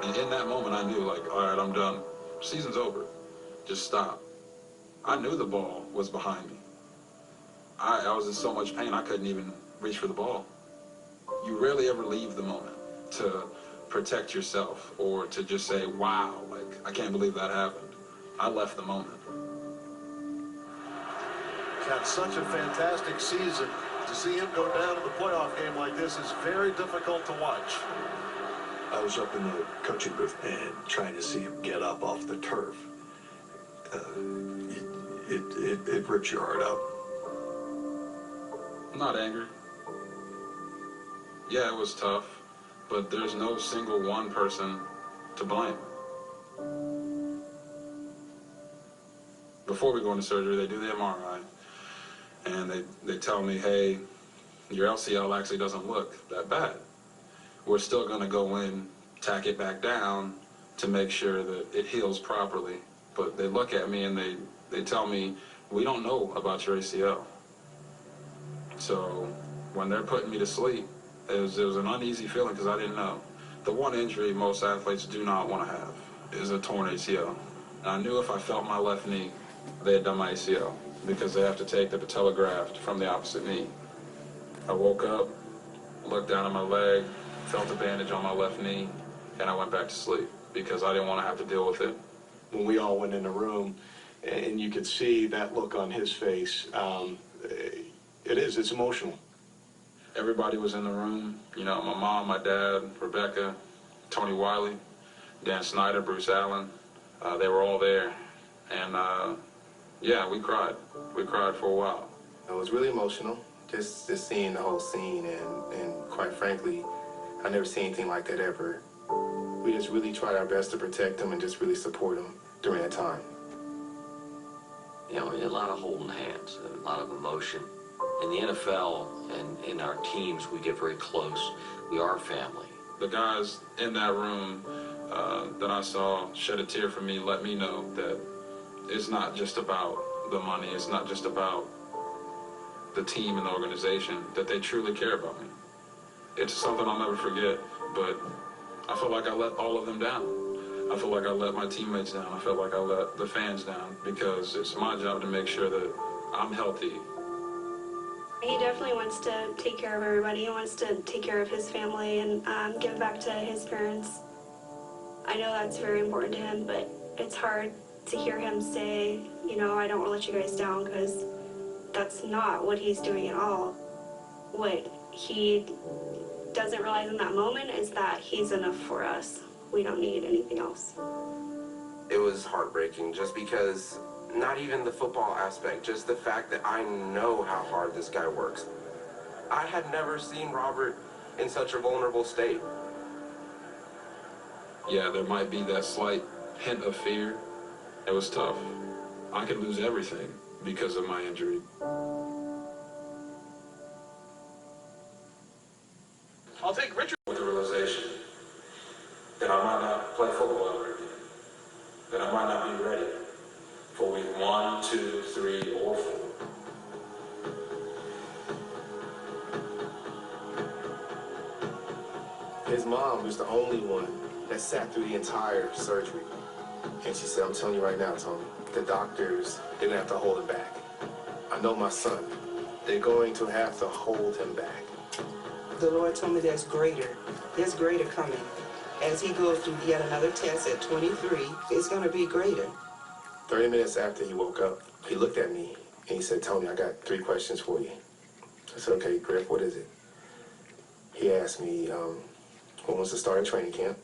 And in that moment, I knew, like, all right, I'm done. Season's over. Just stop. I knew the ball was behind me. I was in so much pain, I couldn't even reach for the ball. You rarely ever leave the moment to protect yourself or to just say, wow, like, I can't believe that happened. I left the moment. He's had such a fantastic season. To see him go down in the playoff game like this is very difficult to watch. I was up in the coaching booth and trying to see him get up off the turf. It rips your heart out. I'm not angry. Yeah, it was tough, but there's no single one person to blame. Before we go into surgery, they do the MRI, and they tell me, hey, your LCL actually doesn't look that bad. We're still going to go in, tack it back down to make sure that it heals properly. But they look at me and they tell me, we don't know about your ACL. So when they're putting me to sleep, it was an uneasy feeling because I didn't know. The one injury most athletes do not want to have is a torn ACL. And I knew if I felt my left knee, they had done my ACL because they have to take the patella graft from the opposite knee. I woke up, looked down at my leg, felt a bandage on my left knee, and I went back to sleep because I didn't want to have to deal with it. When we all went in the room, and you could see that look on his face, it's emotional. Everybody was in the room, you know, my mom, my dad, Rebecca, Tony Wiley, Dan Snyder, Bruce Allen, they were all there. And yeah, we cried. We cried for a while. It was really emotional, just seeing the whole scene, and quite frankly, I never seen anything like that ever. We just really tried our best to protect him and just really support him during that time. You know, a lot of holding hands, a lot of emotion. In the NFL and in our teams, we get very close. We are family. The guys in that room that I saw shed a tear for me, let me know that it's not just about the money, it's not just about the team and the organization, that they truly care about me. It's something I'll never forget, but I feel like I let all of them down. I feel like I let my teammates down. I feel like I let the fans down because it's my job to make sure that I'm healthy. He definitely wants to take care of everybody. He wants to take care of his family and give back to his parents. I know that's very important to him, but it's hard to hear him say, you know, I don't want to let you guys down, because that's not what he's doing at all. What he doesn't realize in that moment is that he's enough for us. We don't need anything else. It was heartbreaking just because, not even the football aspect, just the fact that I know how hard this guy works. I had never seen Robert in such a vulnerable state. Yeah, there might be that slight hint of fear. It was tough. I could lose everything because of my injury. I'll take Richard. With the realization that I might not play football ever again, that I might not be ready for week 1, 2, 3, or 4. His mom was the only one that sat through the entire surgery. And she said, I'm telling you right now, Tony, the doctors didn't have to hold him back. I know my son. They're going to have to hold him back. The Lord told me there's greater coming. As he goes through yet another test at 23, it's going to be greater. 30 minutes after he woke up, he looked at me and he said, Tony, I got 3 questions for you. I said, okay, Griff, what is it? He asked me, when was the start of training camp?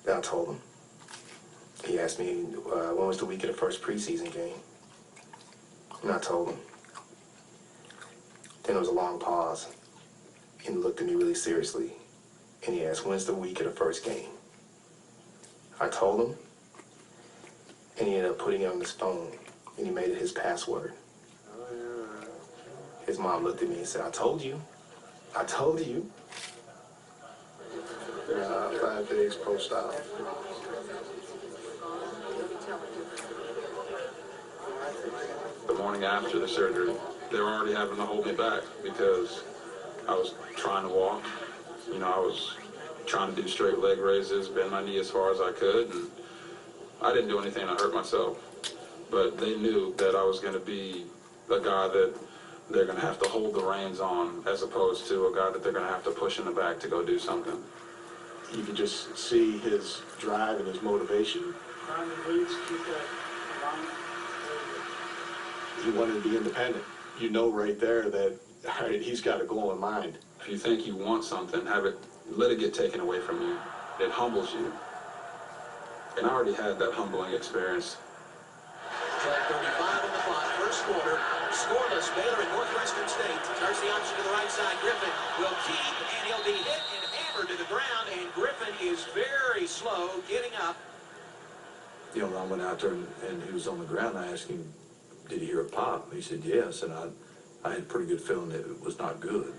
Then I told him. He asked me, when was the week of the first preseason game? And I told him. Then there was a long pause. And he looked at me really seriously. And he asked, when's the week of the first game? I told him. And he ended up putting it on his phone. And he made it his password. His mom looked at me and said, I told you. I told you. 5 days post-op. The morning after the surgery, they were already having to hold me back because I was trying to walk. You know, I was trying to do straight leg raises, bend my knee as far as I could, and I didn't do anything to hurt myself. But they knew that I was going to be a guy that they're going to have to hold the reins on, as opposed to a guy that they're going to have to push in the back to go do something. You can just see his drive and his motivation. He wanted to be independent. You know right there that, all right, he's got a goal in mind. If you think you want something, let it get taken away from you. It humbles you. And I already had that humbling experience. Track 35 on the clock, first quarter. Scoreless, Baylor and Northwestern State. Starts the option to the right side. Griffin will keep, and he'll be hit and hammered to the ground, and Griffin is very slow getting up. You know, when I went out there and he was on the ground, I asked him, did he hear a pop? He said yes, and I had a pretty good feeling that it was not good.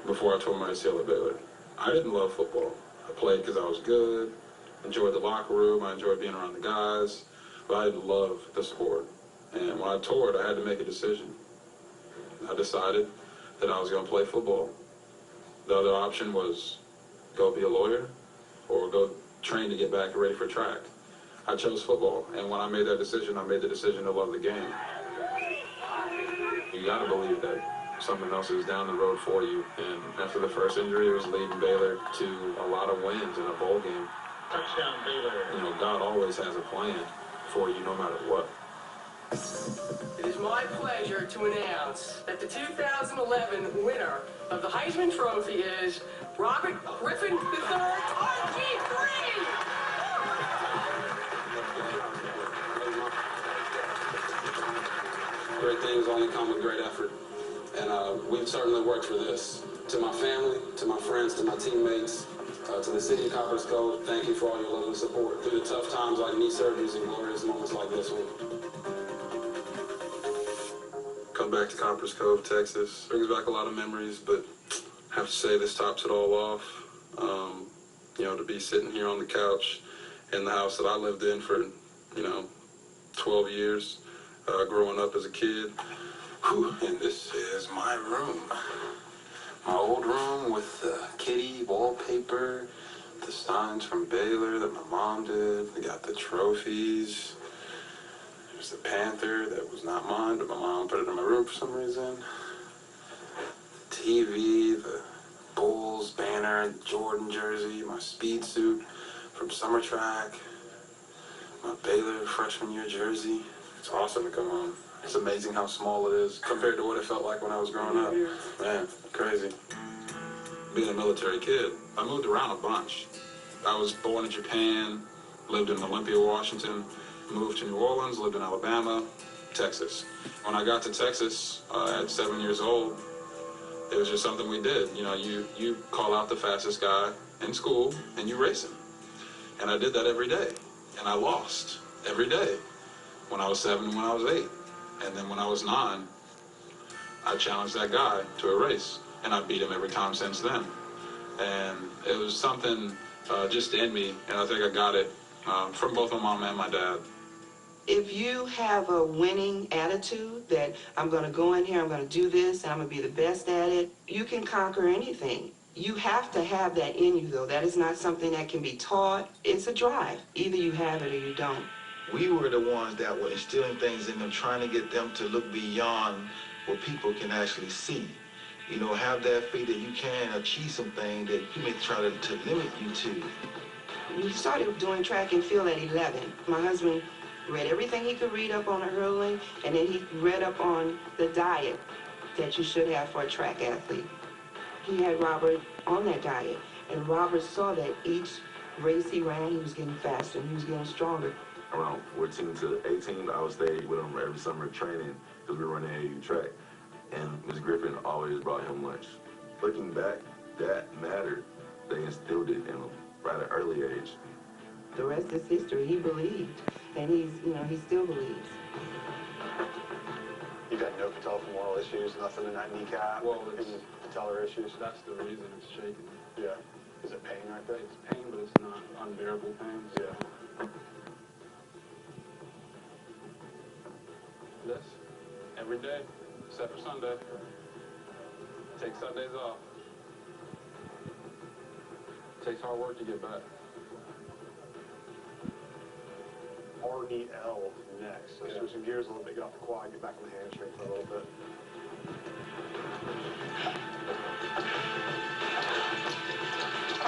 Before I tore my ACL at Baylor, I didn't love football. I played because I was good, enjoyed the locker room, I enjoyed being around the guys, but I didn't love the sport. And when I tore it, I had to make a decision. I decided that I was going to play football. The other option was go be a lawyer or go train to get back ready for track. I chose football, and when I made that decision, I made the decision to love the game. You got to believe that something else is down the road for you. And after the first injury, it was leading Baylor to a lot of wins in a bowl game. Touchdown, Baylor. You know, God always has a plan for you no matter what. It is my pleasure to announce that the 2011 winner of the Heisman Trophy is Robert Griffin III, RG3! Great things only come with great effort. And we've certainly worked for this. To my family, to my friends, to my teammates, to the city of Copper's Cove, thank you for all your love and support through the tough times like knee surgeries and glorious moments like this one. Come back to Copper's Cove, Texas. Brings back a lot of memories, but I have to say this tops it all off. You know, to be sitting here on the couch in the house that I lived in for, 12 years, growing up as a kid. Whew, and this is my room. My old room with the kitty wallpaper, the signs from Baylor that my mom did. We got the trophies. There's the Panther that was not mine, but my mom put it in my room for some reason. TV, the Bulls banner, the Jordan jersey, my speed suit from summer track, my Baylor freshman year jersey. It's awesome to come home. It's amazing how small it is compared to what it felt like when I was growing up. Man, crazy. Being a military kid, I moved around a bunch. I was born in Japan, lived in Olympia, Washington, moved to New Orleans, lived in Alabama, Texas. When I got to Texas at 7 years old, it was just something we did. You know, you call out the fastest guy in school and you race him. And I did that every day. And I lost every day. When I was 7 and when I was 8. And then when I was 9, I challenged that guy to a race. And I beat him every time since then. And it was something just in me, and I think I got it from both my mom and my dad. If you have a winning attitude that I'm going to go in here, I'm going to do this, and I'm going to be the best at it, you can conquer anything. You have to have that in you, though. That is not something that can be taught. It's a drive. Either you have it or you don't. We were the ones that were instilling things in them, trying to get them to look beyond what people can actually see. You know, have that faith that you can achieve something that you may try to limit you to. We started doing track and field at 11. My husband read everything he could read up on the hurling, and then he read up on the diet that you should have for a track athlete. He had Robert on that diet, and Robert saw that each race he ran, he was getting faster and he was getting stronger. Around 14 to 18, I would stay with him every summer training because we were running AAU track. And Ms. Griffin always brought him lunch. Looking back, that mattered. They instilled it in him right at an early age. The rest is history. He believed, and he still believes. You got no patellofemoral issues, nothing in that kneecap? Well, it's patellar issues? That's the reason it's shaking. Yeah. Is it pain right there? It's pain, but it's not unbearable pain. Yeah. This, every day, except for Sunday. Take Sundays off. takes hard work to get back. RDL next. So switching gears a little bit, get off the quad, get back on the hamstring for a little bit.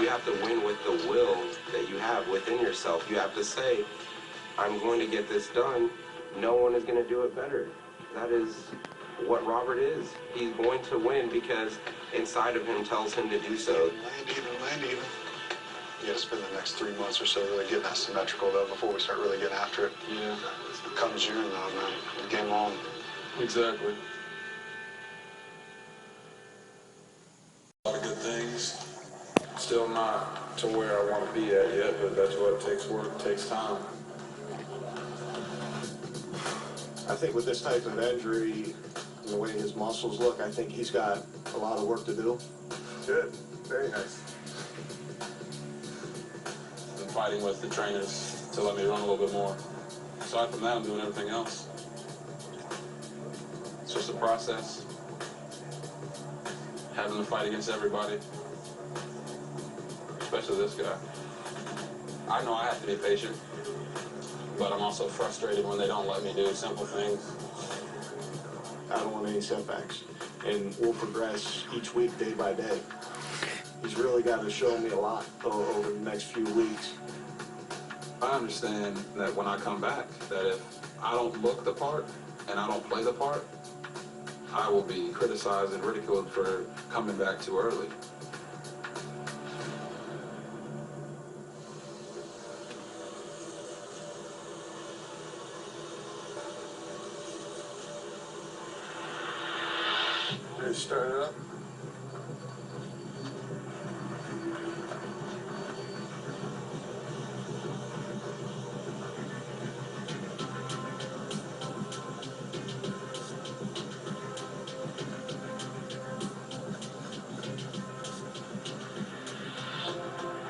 You have to win with the will that you have within yourself. You have to say, I'm going to get this done. No one is going to do it better. That is what Robert is. He's going to win because inside of him tells him to do so. Land even. You got to spend the next 3 months or so really getting that symmetrical though before we start really getting after it. Yeah. Come June though, man, the game on. Exactly. A lot of good things. Still not to where I want to be at yet, but that's what it takes work, it takes time. I think with this type of injury and the way his muscles look, I think he's got a lot of work to do. Good. Very nice. I'm fighting with the trainers to let me run a little bit more. Aside from that, I'm doing everything else. It's just a process. Having to fight against everybody. Especially this guy. I know I have to be patient, but I'm also frustrated when they don't let me do simple things. I don't want any setbacks, and we'll progress each week, day by day. He's really got to show me a lot over the next few weeks. I understand that when I come back, that if I don't look the part and I don't play the part, I will be criticized and ridiculed for coming back too early. Ready to start it up?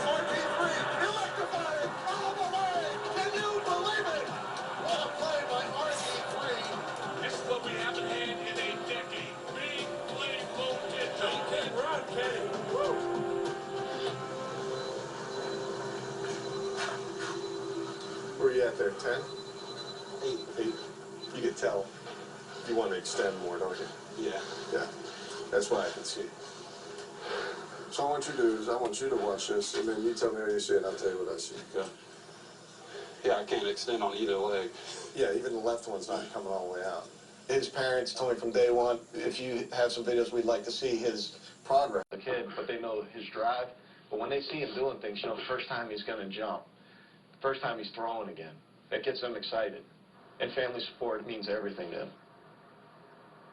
RG3 electrifying all the way. Can you believe it? What a play by RG3. This is what we haven't had in a decade. Big play potential. He can't run, can he? Woo! Where are you at there, 10? 8. 8. You can tell you want to extend more, don't you? Yeah. Yeah, that's what I can see. So I want you to do is I want you to watch this, and then you tell me how you see it, I'll tell you what I see. Okay. Yeah, I can't extend on either leg. Yeah, even the left one's not coming all the way out. His parents told me from day one, if you have some videos, we'd like to see his progress. The kid, but they know his drive. But when they see him doing things, you know, the first time he's going to jump, the first time he's throwing again, that gets them excited. And family support means everything to him.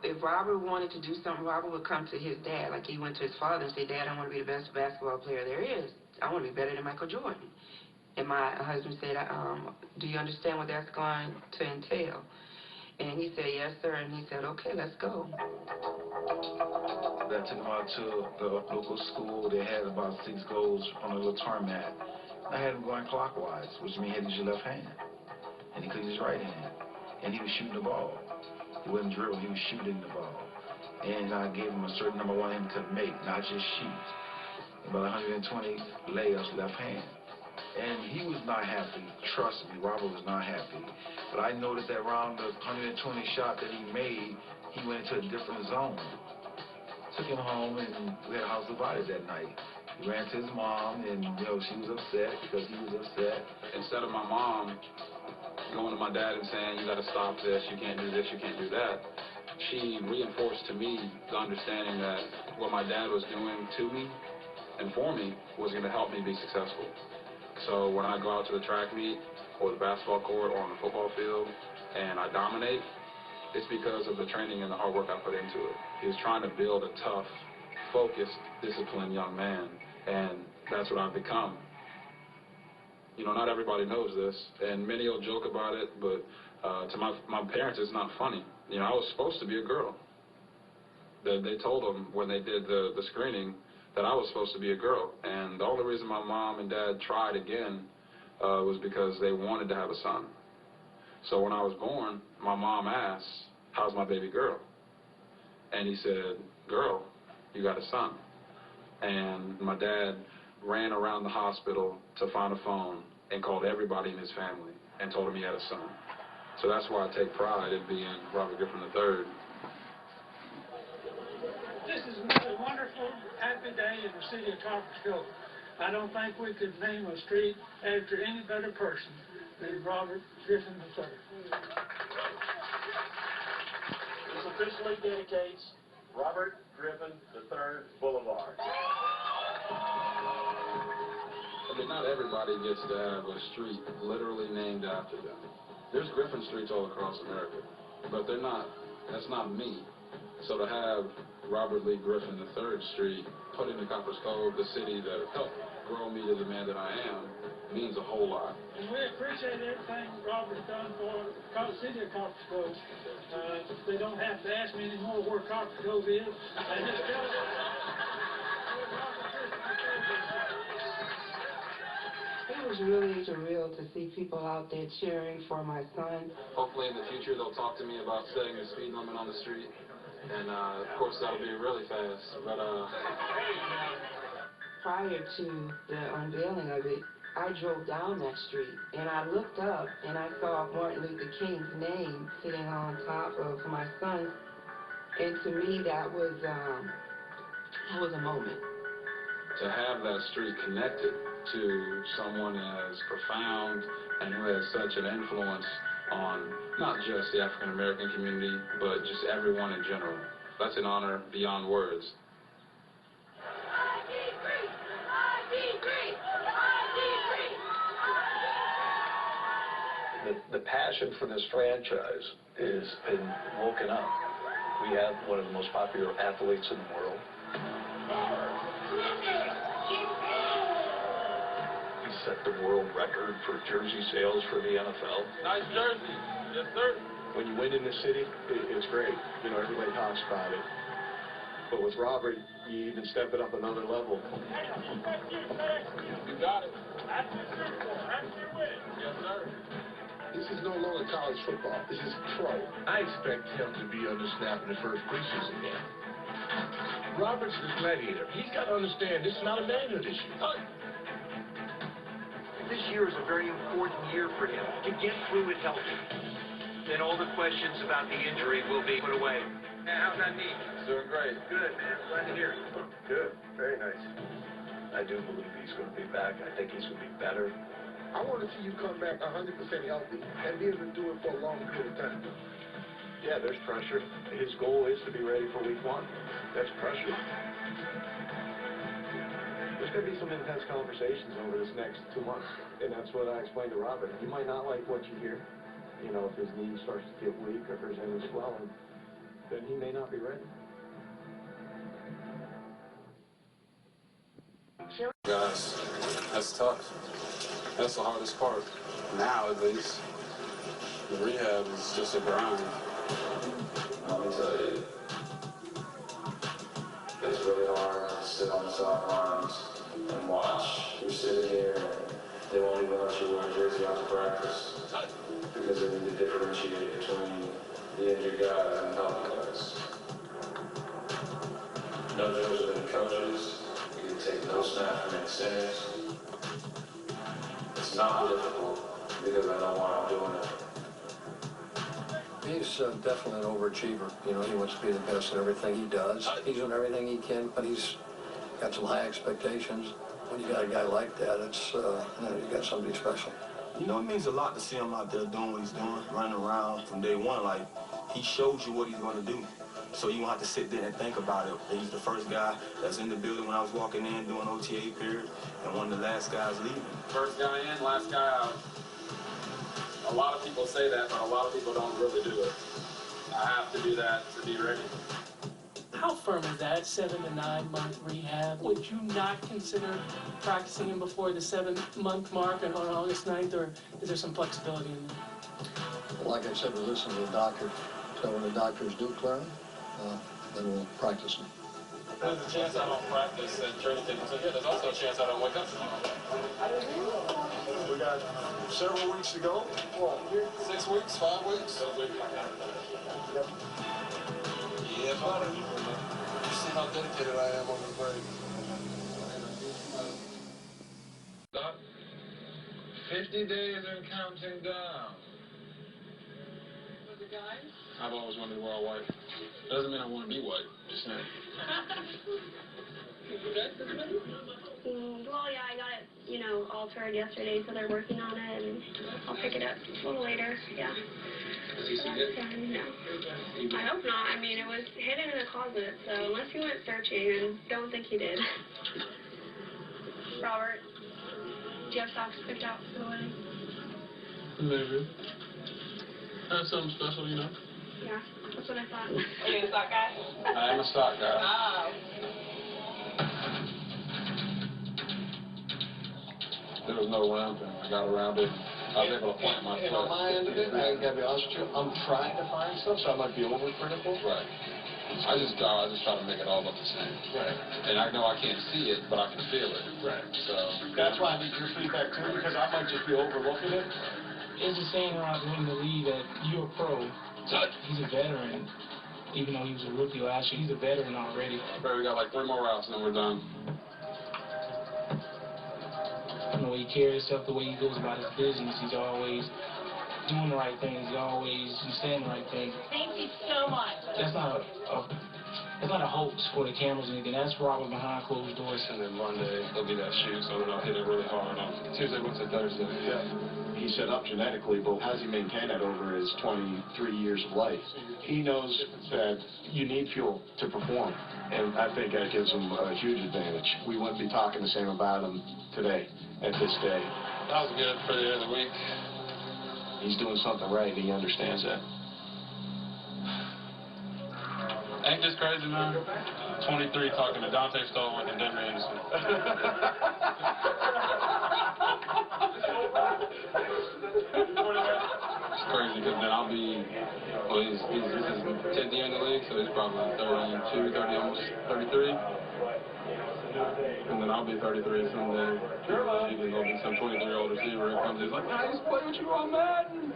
If Robert wanted to do something, Robert would come to his dad, like he went to his father and say, Dad, I want to be the best basketball player there is. I want to be better than Michael Jordan. And my husband said, do you understand what that's going to entail? And he said, yes, sir. And he said, okay, let's go. I took him out to the local school. They had about 6 goals on a little tarmac. I had him going clockwise, which means he had to use your left hand. And he could use his right hand. And he was shooting the ball. He wasn't dribbling, he was shooting the ball. And I gave him a certain number I wanted him to make, not just shoot. About 120 layups left hand. And he was not happy. Trust me, Robert was not happy. But I noticed that around the 120 shot that he made, he went into a different zone. Took him home and we had a house divided that night. He ran to his mom and, you know, she was upset because he was upset. Instead of my mom going to my dad and saying, you got to stop this, you can't do this, you can't do that, she reinforced to me the understanding that what my dad was doing to me and for me was going to help me be successful. So when I go out to the track meet or the basketball court or on the football field and I dominate, it's because of the training and the hard work I put into it. He was trying to build a tough, focused, disciplined young man, and that's what I've become. You know, not everybody knows this, and many will joke about it, but to my parents, it's not funny. You know, I was supposed to be a girl. They told them when they did the screening that I was supposed to be a girl, and the only reason my mom and dad tried again was because they wanted to have a son. So when I was born, my mom asked, how's my baby girl? And he said, girl, you got a son. And my dad ran around the hospital to find a phone and called everybody in his family and told him he had a son. So that's why I take pride in being Robert Griffin III. This is another wonderful, happy day in the city of Coppersville. I don't think we could name a street after any better person than Robert Griffin III. This officially dedicates Robert Griffin III Boulevard. I mean, not everybody gets to have a street literally named after them. There's Griffin streets all across America, but that's not me. So to have Robert Lee Griffin III Street put into Coppers Cove, the city that helped grow me to the man that I am, means a whole lot. And we appreciate everything Robert's done for the city of Coppers Cove. They don't have to ask me anymore where Coppers Cove is. They just tell us where Robert Griffin III is. It was really surreal to see people out there cheering for my son. Hopefully in the future they'll talk to me about setting the speed limit on the street. And of course that'll be really fast. But prior to the unveiling of it, I drove down that street and I looked up and I saw Martin Luther King's name sitting on top of my son. And to me that was a moment. To have that street connected to someone as profound and who has such an influence on not just the African American community, but just everyone in general. That's an honor beyond words. The passion for this franchise has been woken up. We have one of the most popular athletes in the world. He set the world record for jersey sales for the NFL. Nice jersey. Yes, sir. When you win in this city, it's great. You know, everybody talks about it. But with Robert, you even step it up another level. You got it. That's the Super Bowl. That's your win. Yes, sir. This is no longer college football. This is pro. I expect him to be on the snap in the first preseason game. Robert's the gladiator. He's got to understand this is not a manhood issue. This year is a very important year for him to get through it healthy. Then all the questions about the injury will be put away. And how's that knee? Doing great. Good, man. Glad to hear it. Good. Very nice. I do believe he's going to be back. I think he's going to be better. I want to see you come back 100% healthy and be able to do it for a long period of time. Yeah, there's pressure. His goal is to be ready for week 1. That's pressure. There's going to be some intense conversations over this next 2 months, and that's what I explained to Robert. You might not like what you hear. You know, if his knee starts to get weak or if there's any swelling, then he may not be ready. Guys, that's tough. That's the hardest part. Now, at least, the rehab is just a grind. Let me tell you, it's really hard to sit on the sidelines and watch. You're sitting here and they won't even let you wear a jersey out to practice because they need to differentiate between the injured guys and the healthy guys. No jokes with any coaches. You can take no snap from any centers. It's not difficult because I know why I'm doing it. He's definitely an overachiever. You know, he wants to be the best at everything he does. He's doing everything he can, but he's got some high expectations. When you got a guy like that, it's, you know, you got somebody special. You know, it means a lot to see him out there doing what he's doing, running around from day one. Like, he shows you what he's going to do. So you don't have to sit there and think about it. He's the first guy that's in the building when I was walking in doing OTA period, and one of the last guys leaving. First guy in, last guy out. A lot of people say that, but a lot of people don't really do it. I have to do that to be ready. How firm is that 7 to 9 month rehab? Would you not consider practicing him before the 7-month mark on August 9th, or is there some flexibility in there? Like I said, we listen to the doctor. So when the doctors do clear him, then we'll practice him. There's a chance I don't practice and training things. So yeah, there's also a chance I don't wake up tomorrow. We got several weeks to go. Well, 6 weeks, 5 weeks. Yep. Yeah, buddy. You see how dedicated I am on the break. 50 days and counting down. I've always wanted to wear all white. Doesn't mean I want to be white. Just saying. Well, yeah, I got it, altered yesterday, so they're working on it, and I'll pick it up a little later. Yeah. Does he see it? No. I hope not. I mean, it was hidden in a closet, so unless he went searching, and don't think he did. Robert, do you have socks picked out for the wedding? Maybe. That's something special, Yeah, that's what I thought. Are you a sock guy? I am a sock guy. Oh. There was no round thing. I got around it. I was able to plant my foot. And on my end of it, I gotta be honest with you, I'm trying to find stuff, so I might be overcritical. Right. I just try to make it all look the same. Right. And I know I can't see it, but I can feel it. Right. So That's why I need your feedback too, because I might just be overlooking it. It's a saying around in the league that you're a pro. He's a veteran. Even though he was a rookie last year, he's a veteran already. But we got like 3 more routes and then we're done. The way he carries himself, the way he goes about his business, he's always doing the right things. He's always saying the right thing. Thank you so much. That's not a hoax for the cameras or anything. That's Robert behind closed doors. And then Monday there'll be that shoot, so then I'll hit it really hard on Tuesday, Wednesday, Thursday. Yeah. He's set up genetically, but how does he maintain that over his 23 years of life? He knows that you need fuel to perform, and I think that gives him a huge advantage. We wouldn't be talking the same about him today, at this day. That was good for the end of the week. He's doing something right, and he understands that. Ain't this crazy, man? 23 talking to Dante Stallworth and Denver Anderson. It's crazy because then I'll be, well, this is his 10th year in the league, so he's probably 32, 30, almost 33. And then I'll be 33 someday. He can go be some 23-year-old receiver who comes in, he's like, nah, I used to play with you on Madden.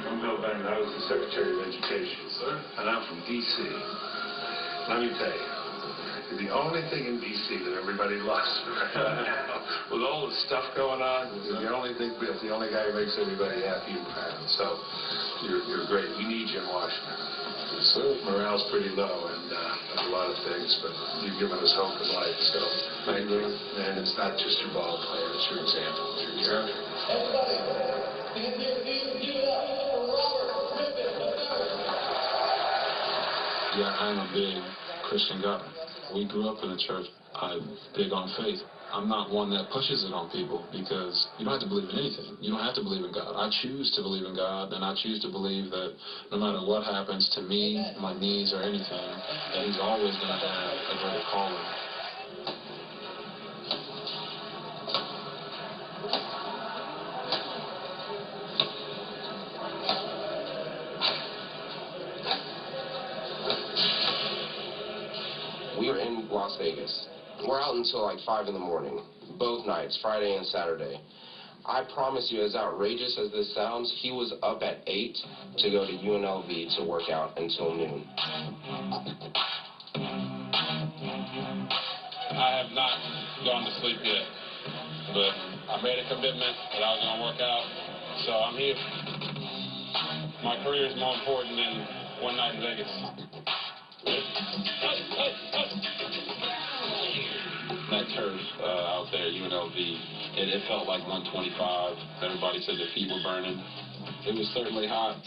I'm Bill Bennett. I was the Secretary of Education, sir, and I'm from D.C. Let me tell you, the only thing in D.C. that everybody loves right now, with all the stuff going on, is the only thing, Bill, the only guy who makes everybody happy and proud. So, you're great. We need you in Washington. So, morale's pretty low, and a lot of things, but you've given us hope in life, so thank you. And it's not just your ball player, it's your example. Yeah. Yeah, I'm a big Christian guy. We grew up in a church. I'm big on faith. I'm not one that pushes it on people because you don't have to believe in anything. You don't have to believe in God. I choose to believe in God, and I choose to believe that no matter what happens to me, my needs, or anything, that He's always going to have a greater calling. We were in Las Vegas. We're out until like 5 in the morning, both nights, Friday and Saturday. I promise you, as outrageous as this sounds, he was up at 8 to go to UNLV to work out until noon. I have not gone to sleep yet, but I made a commitment that I was going to work out, so I'm here. My career is more important than one night in Vegas. That turf out there, UNLV, it felt like 125. Everybody said their feet were burning. It was certainly hot,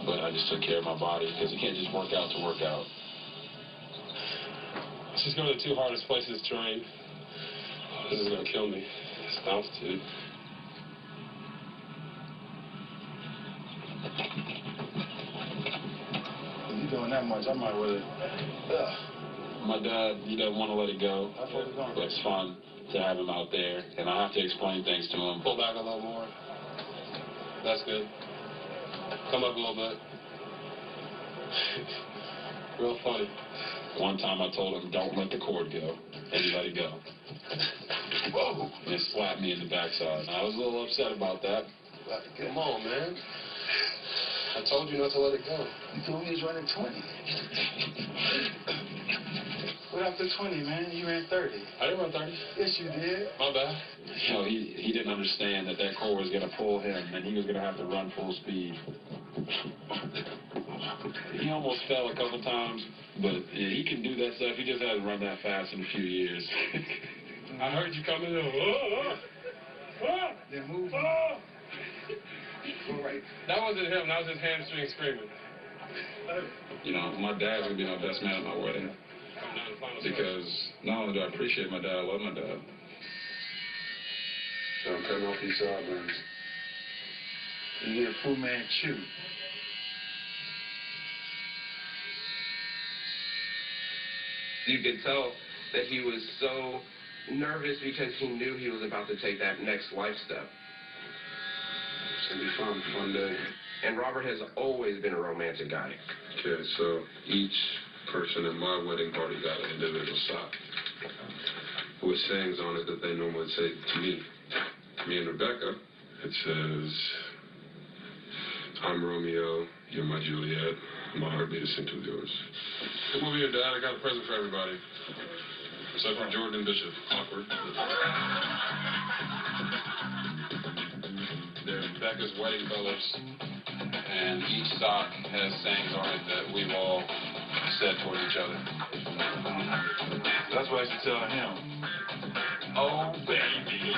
but I just took care of my body because you can't just work out to work out. Let's just go to the 2 hardest places to train. This is going to kill me. It's altitude. If you're doing that much, I might really... My dad, he doesn't want to let it go. But it's fun to have him out there, and I have to explain things to him. Pull back a little more. That's good. Come up a little bit. Real funny. One time I told him, don't let the cord go, and he let it go. Whoa! And it slapped me in the backside. I was a little upset about that. Come on, man. I told you not to let it go. You told me you was running 20. What after 20, man? You ran 30. I didn't run 30. Yes, you did. My bad. You know, he didn't understand that core was going to pull him, and he was going to have to run full speed. He almost fell a couple times, but yeah, he can do that stuff. He just hasn't run that fast in a few years. I heard you coming in. Then move. Go right. That wasn't him. That was his hamstring screaming. You know, my dad's going to be my best man at my wedding. Because not only do I appreciate my dad, I love my dad. So I'm cutting off these sideburns. You hear Fu Manchu. You could tell that he was so nervous because he knew he was about to take that next life step. It's going to be fun day. And Robert has always been a romantic guy. Okay, so each person in my wedding party got an individual sock with sayings on it that they normally say to me. Me and Rebecca, it says, I'm Romeo, you're my Juliet, my heartbeat is synced with yours. Come over here, Dad, I got a present for everybody. Except for Jordan and Bishop. Awkward. They're Rebecca's wedding colors, and each sock has sayings on it that we've all said towards each other. That's what I should tell him. Oh, baby.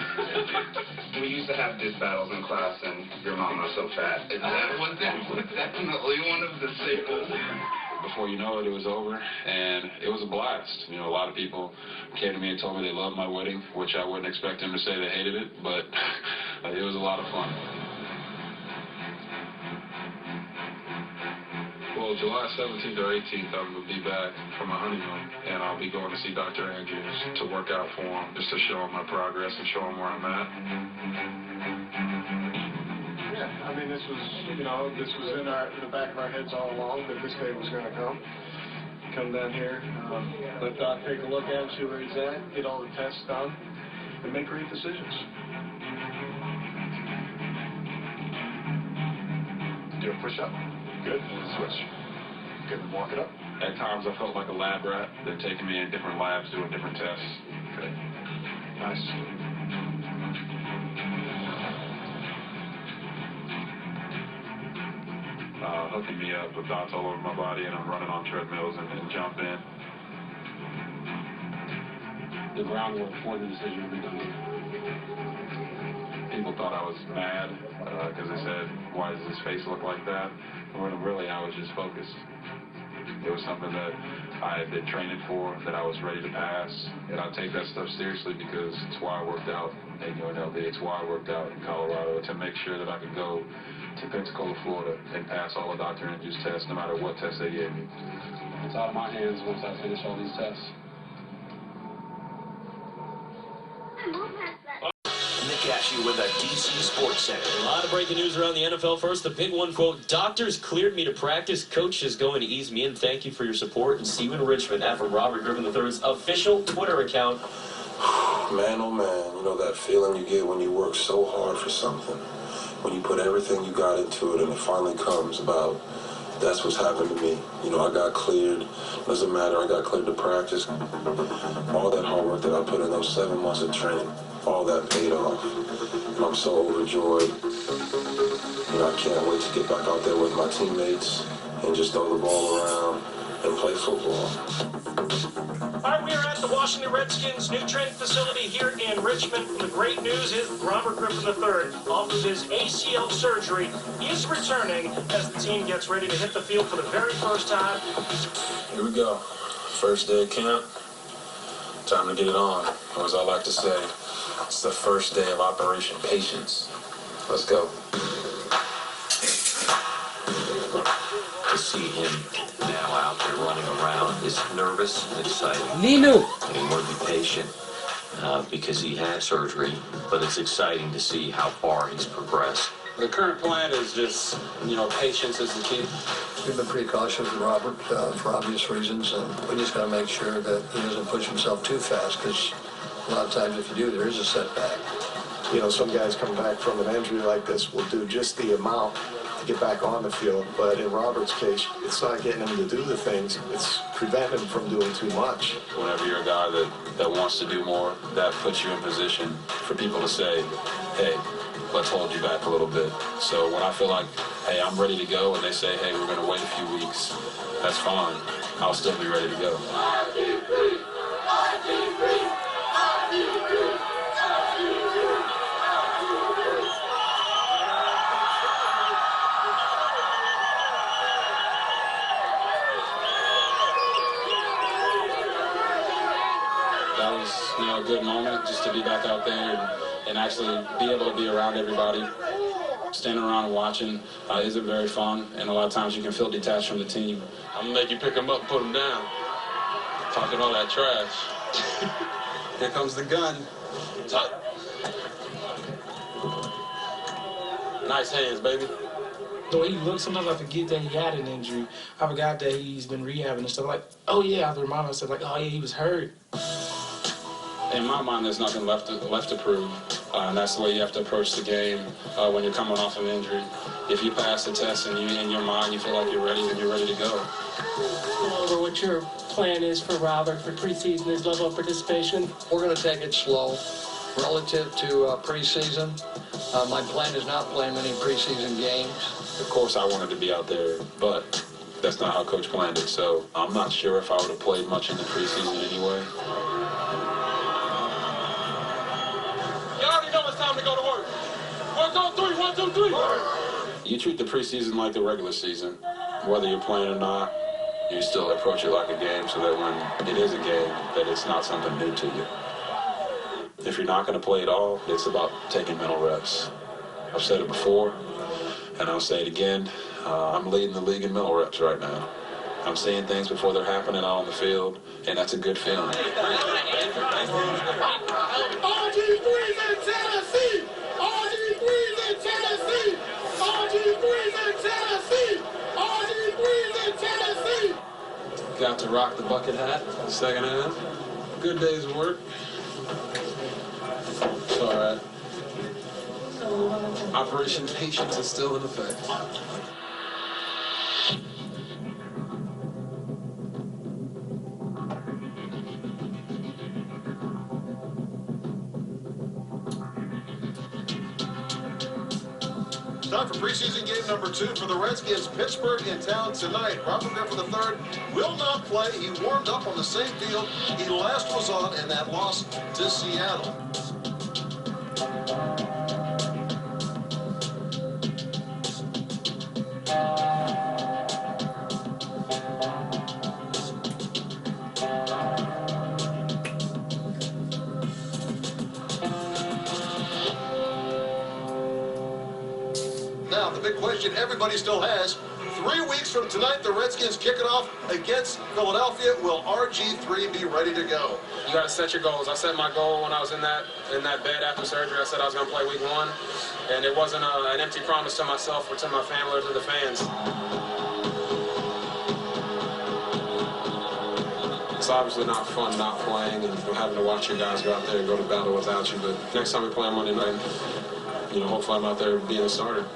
We used to have diss battles in class, and your mom was so fat. That was definitely one of the staples. Before you know it, it was over, and it was a blast. You know, a lot of people came to me and told me they loved my wedding, which I wouldn't expect them to say they hated it, but it was a lot of fun. Well, July 17th or 18th, I will be back from my honeymoon, and I'll be going to see Dr. Andrews to work out for him, just to show him my progress and show him where I'm at. Yeah, I mean, this was in the back of our heads all along that this day was going to come. Come down here, let Doc take a look at him, see where he's at, get all the tests done, and make great decisions. Do a push-up. Good. Switch. Good. Walk it up. At times I felt like a lab rat. They're taking me in different labs, doing different tests. Okay. Nice. Hooking me up with dots all over my body, and I'm running on treadmills and jumping. The groundwork for the decision to be done. People thought I was mad because they said, why does his face look like that? When really I was just focused. It was something that I had been training for, that I was ready to pass, and I take that stuff seriously because it's why I worked out at UNLV. It's why I worked out in Colorado, to make sure that I could go to Pensacola, Florida, and pass all the Dr. Andrews tests, no matter what test they gave me. It's out of my hands once I finish all these tests. Nick Ashley with a DC Sports Center. A lot of breaking news around the NFL. First, the big one, quote, doctors cleared me to practice. Coach is going to ease me in. Thank you for your support. And see you in Richmond. That from Robert Griffin III's official Twitter account. Man, oh man, you know that feeling you get when you work so hard for something, when you put everything you got into it and it finally comes about. That's what's happened to me. You know, I got cleared. Doesn't matter, I got cleared to practice. All that hard work that I put in those 7 months of training, all that paid off. And I'm so overjoyed. You know, I can't wait to get back out there with my teammates and just throw the ball around and play football. All right, we are at the Washington Redskins' new training facility here in Richmond. The great news is Robert Griffin III, off of his ACL surgery, is returning as the team gets ready to hit the field for the very first time. Here we go. First day of camp. Time to get it on. Or as I like to say, it's the first day of Operation Patience. Let's go. To see him now out there running around is nervous and exciting. Nino! And he wanted to be patient because he had surgery, but it's exciting to see how far he's progressed. The current plan is just, you know, patience is the key. We've been pretty cautious with Robert for obvious reasons, and we just got to make sure that he doesn't push himself too fast, because a lot of times if you do, there is a setback. You know, some guys come back from an injury like this will do just the amount to get back on the field. But in Robert's case, it's not getting him to do the things. It's preventing him from doing too much. Whenever you're a guy that wants to do more, that puts you in position for people to say, hey, let's hold you back a little bit. So when I feel like, hey, I'm ready to go, and they say, hey, we're going to wait a few weeks, that's fine. I'll still be ready to go. That was, a good moment just to be back out there and actually be able to be around everybody. Standing around and watching isn't very fun, and a lot of times you can feel detached from the team. I'm gonna make you pick them up and put them down. Talking all that trash. Here comes the gun. Nice hands, baby. The way he looks, sometimes I forget that he had an injury. I forgot that he's been rehabbing and stuff. Like, oh yeah, I have to remind myself, like, oh yeah, he was hurt. In my mind, there's nothing left to prove, and that's the way you have to approach the game when you're coming off an injury. If you pass the test and in your mind you feel like you're ready, then you're ready to go. Go over what your plan is for Robert for preseason, his level of participation. We're going to take it slow relative to preseason. My plan is not playing many preseason games. Of course, I wanted to be out there, but that's not how Coach planned it. So I'm not sure if I would have played much in the preseason anyway. Time to go to work. 1, 2, 3, 1, 2, 3. You treat the preseason like the regular season. Whether you're playing or not, you still approach it like a game so that when it is a game, that it's not something new to you. If you're not going to play at all, it's about taking mental reps. I've said it before, and I'll say it again. I'm leading the league in mental reps right now. I'm seeing things before they're happening out on the field, and that's a good feeling. RG3's in Tennessee! RG3's in Tennessee! RG3's in Tennessee! RG3's in Tennessee! Got to rock the bucket hat the second half. Good day's work. It's all right. Operation Patience is still in effect. Time for preseason game number 2 for the Redskins. Pittsburgh in town tonight. Robert Griffin III will not play. He warmed up on the same field he last was on in that loss to Seattle. Now, the big question everybody still has, 3 weeks from tonight, the Redskins kick it off against Philadelphia. Will RG3 be ready to go? You got to set your goals. I set my goal when I was in that bed after surgery. I said I was going to play week 1, and it wasn't an empty promise to myself or to my family or to the fans. It's obviously not fun not playing and having to watch your guys go out there and go to battle without you, but next time we play on Monday night, hopefully I'm out there being a starter.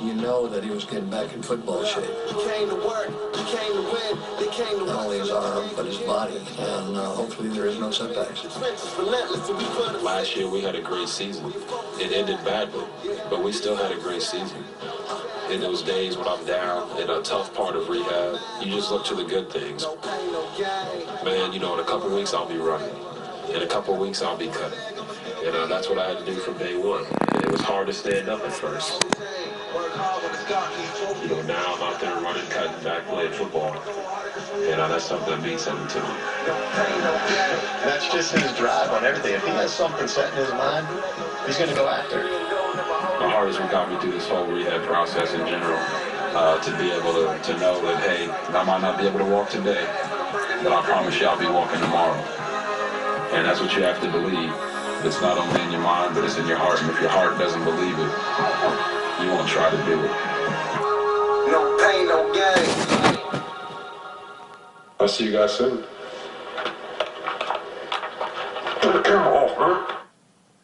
You know that he was getting back in football shape. He came to work, he came to win, they came to Not only his arm, but his body. And hopefully there is no setbacks. Last year we had a great season. It ended badly, but we still had a great season. In those days when I'm down, in a tough part of rehab, you just look to the good things. Man, in a couple weeks I'll be running. In a couple weeks I'll be cutting. That's what I had to do from day one. It was hard to stand up at first. Now I'm out there running, cutting back, playing football. That's something that means something to me. That's just his drive on everything. If he has something set in his mind, he's going to go after it. The hardest what got me through this whole rehab process in general, to be able to know that, hey, I might not be able to walk today, but I promise you I'll be walking tomorrow. And that's what you have to believe. It's not only in your mind, but it's in your heart. And if your heart doesn't believe it, you won't try to do it. No pain, no gain. I'll see you guys soon.